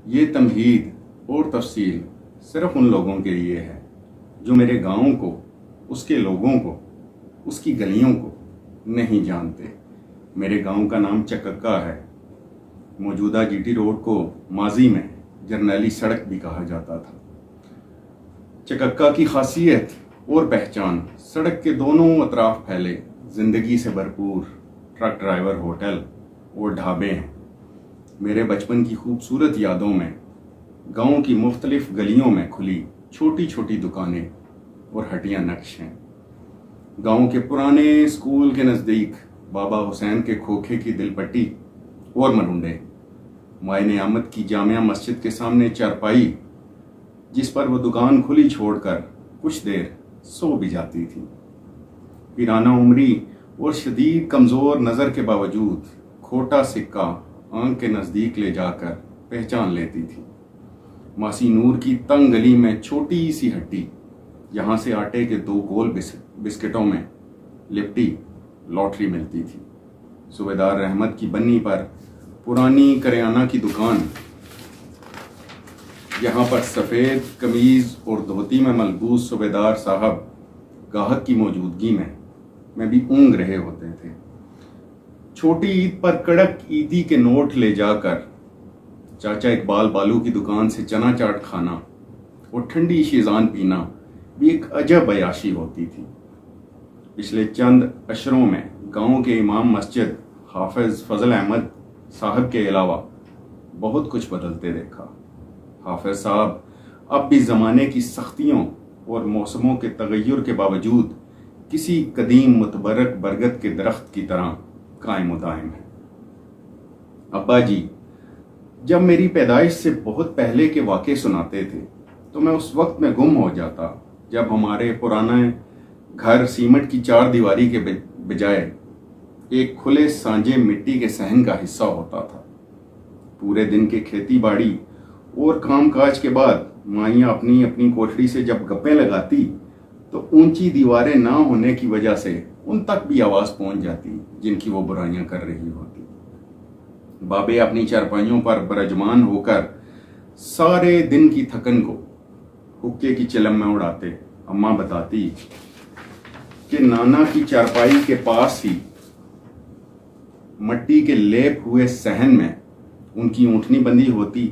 ये तमहीद और तफसील सिर्फ उन लोगों के लिए है जो मेरे गांव को, उसके लोगों को, उसकी गलियों को नहीं जानते। मेरे गांव का नाम चकक्का है। मौजूदा जीटी रोड को माजी में जरनैली सड़क भी कहा जाता था। चकक्का की खासियत और पहचान सड़क के दोनों अतराफ फैले जिंदगी से भरपूर ट्रक ड्राइवर होटल और ढाबे हैं। मेरे बचपन की खूबसूरत यादों में गांव की मुख्तलिफ गलियों में खुली छोटी छोटी दुकानें और हटियां नक्श हैं। गांव के पुराने स्कूल के नज़दीक बाबा हुसैन के खोखे की दिलपट्टी और मरुंडे, मायने अहमद की जामिया मस्जिद के सामने चारपाई जिस पर वो दुकान खुली छोड़कर कुछ देर सो भी जाती थी। पिराना उम्री और शदीद कमज़ोर नज़र के बावजूद खोटा सिक्का आंख के नज़दीक ले जाकर पहचान लेती थी। मासी नूर की तंग गली में छोटी सी हट्टी, यहाँ से आटे के 2 गोल बिस्किटों में लिपटी लॉटरी मिलती थी। सूबेदार रहमत की बन्नी पर पुरानी करियाना की दुकान, यहाँ पर सफ़ेद कमीज़ और धोती में मलबूस सूबेदार साहब गाहक की मौजूदगी में भी ऊँग रहे होते थे। छोटी ईद पर कड़क ईदी के नोट ले जाकर चाचा इकबाल बालू की दुकान से चना चाट खाना और ठंडी शीज़ान पीना भी एक अजब अयाशी होती थी। पिछले चंद अशरों में गांव के इमाम मस्जिद हाफिज फजल अहमद साहब के अलावा बहुत कुछ बदलते देखा। हाफिज साहब अब भी ज़माने की सख्तियों और मौसमों के तगय्युर के बावजूद किसी कदीम मुतबरक बरगद के दरख्त की तरह कायम दायम है। अब्बा जी जब मेरी पैदाइश से बहुत पहले के वाक़े सुनाते थे तो मैं उस वक्त में गुम हो जाता जब हमारे पुराना घर सीमेंट की 4 दीवारी के बजाय एक खुले सांझे मिट्टी के सहन का हिस्सा होता था। पूरे दिन के खेती बाड़ी और कामकाज के बाद माइयाँ अपनी अपनी कोठरी से जब गप्पे लगाती तो ऊंची दीवारें ना होने की वजह से उन तक भी आवाज़ पहुंच जाती जिनकी वो बुराइयां कर रही होती। बाबे अपनी चारपाइयों पर बरजमान होकर सारे दिन की थकन को हुक्के की चिलम में उड़ाते। अम्मा बताती कि नाना की चारपाई के पास ही मट्टी के लेप हुए सहन में उनकी ऊँटनी बंधी होती।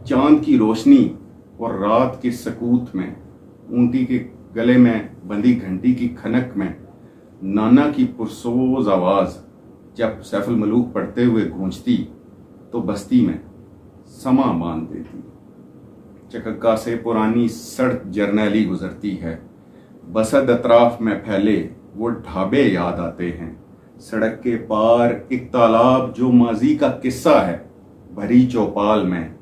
चांद की रोशनी और रात के सकूत में ऊँटी के गले में बंधी घंटी की खनक में नाना की पुरसोज आवाज जब सैफुल मलूक पढ़ते हुए गूंजती तो बस्ती में समा बांध देती। चकक्का से पुरानी सड़क जरनैली गुजरती है। बसद अतराफ में फैले वो ढाबे याद आते हैं। सड़क के पार एक तालाब जो माजी का किस्सा है। भरी चौपाल में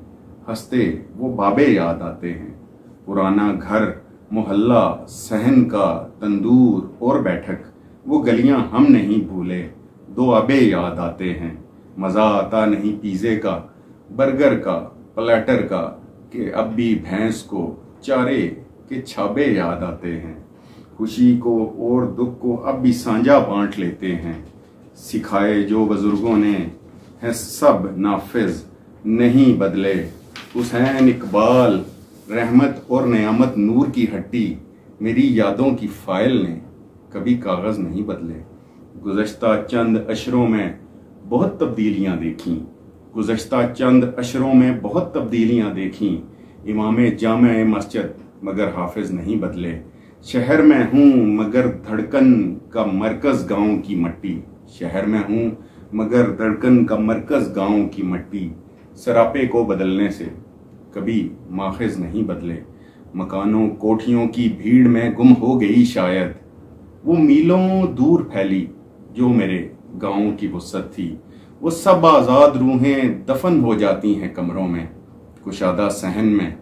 हंसते वो बाबे याद आते हैं। पुराना घर, मोहल्ला, सहन का तंदूर और बैठक, वो गलियां हम नहीं भूले। 2 अबे याद आते हैं। मज़ा आता नहीं पिज़्ज़े का, बर्गर का, प्लेटर का, कि अब भी भैंस को चारे के छाबे याद आते हैं। खुशी को और दुख को अब भी साझा बांट लेते हैं। सिखाए जो बुजुर्गों ने हैं सब नाफिज नहीं बदले। हुसैन, इकबाल, रहमत और नियामत नूर की हट्टी मेरी यादों की फाइल ने कभी कागज़ नहीं बदले। गुज़श्ता चंद अशरों में बहुत तब्दीलियाँ देखीं। गुज़श्ता चंद अशरों में बहुत तब्दीलियाँ देखीं। इमाम जामे मस्जिद मगर हाफिज नहीं बदले। शहर में हूँ मगर धड़कन का मरकज़ गाँव की मट्टी। शहर में हूँ मगर धड़कन का मरकज़ गाँव की मट्टी। सरापे को बदलने से कभी माखिज नहीं बदले। मकानों कोठियों की भीड़ में गुम हो गई शायद वो मीलों दूर फैली जो मेरे गाँव की वुसअत थी। वो सब आज़ाद रूहें दफन हो जाती हैं कमरों में, कुशादा सहन में,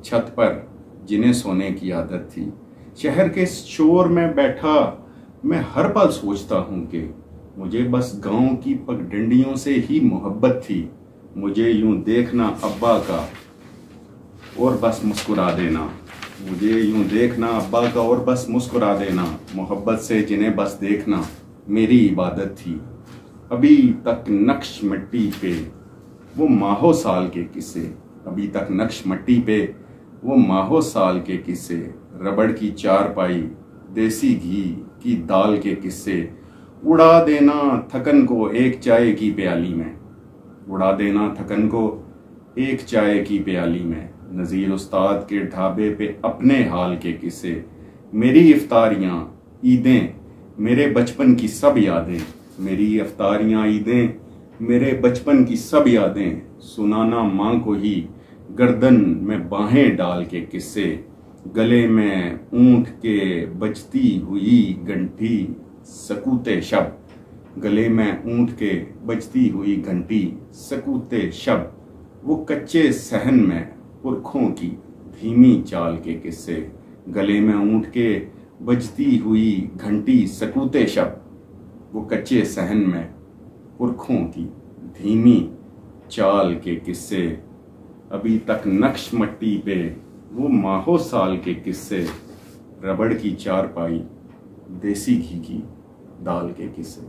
छत पर जिन्हें सोने की आदत थी। शहर के शोर में बैठा मैं हर पल सोचता हूँ कि मुझे बस गाँव की पगडंडियों से ही मोहब्बत थी। मुझे यूं देखना अब्बा का और बस मुस्कुरा देना। मुझे यूं देखना अब्बा का और बस मुस्कुरा देना। मोहब्बत से जिन्हें बस देखना मेरी इबादत थी। अभी तक नक्श मिट्टी पे वो माहो साल के किस्से अभी तक नक्श मट्टी पे वो माहो साल के किस्से, रबड़ की चारपाई, देसी घी की दाल के किस्से, उड़ा देना थकन को एक चाय की प्याली में, उड़ा देना थकन को एक चाय की प्याली में, नज़ीर उस्ताद के ढाबे पे अपने हाल के किस्से, मेरी इफ्तारियाँ ईदें मेरे बचपन की सब यादें, मेरी इफ्तारियाँ ईदें मेरे बचपन की सब यादें, सुनाना माँ को ही गर्दन में बाहें डाल के किस्से, गले में ऊँट के बजती हुई घंटी सकूते शब, गले में ऊँट के बजती हुई घंटी सकूते शब, वो कच्चे सहन में पुरखों की धीमी चाल के किस्से, गले में ऊँट के बजती हुई घंटी सकूते शब, वो कच्चे सहन में पुरखों की धीमी चाल के किस्से, अभी तक नक्श मट्टी पे वो माहो साल के किस्से, रबड़ की चारपाई, देसी घी की दाल के किस्से।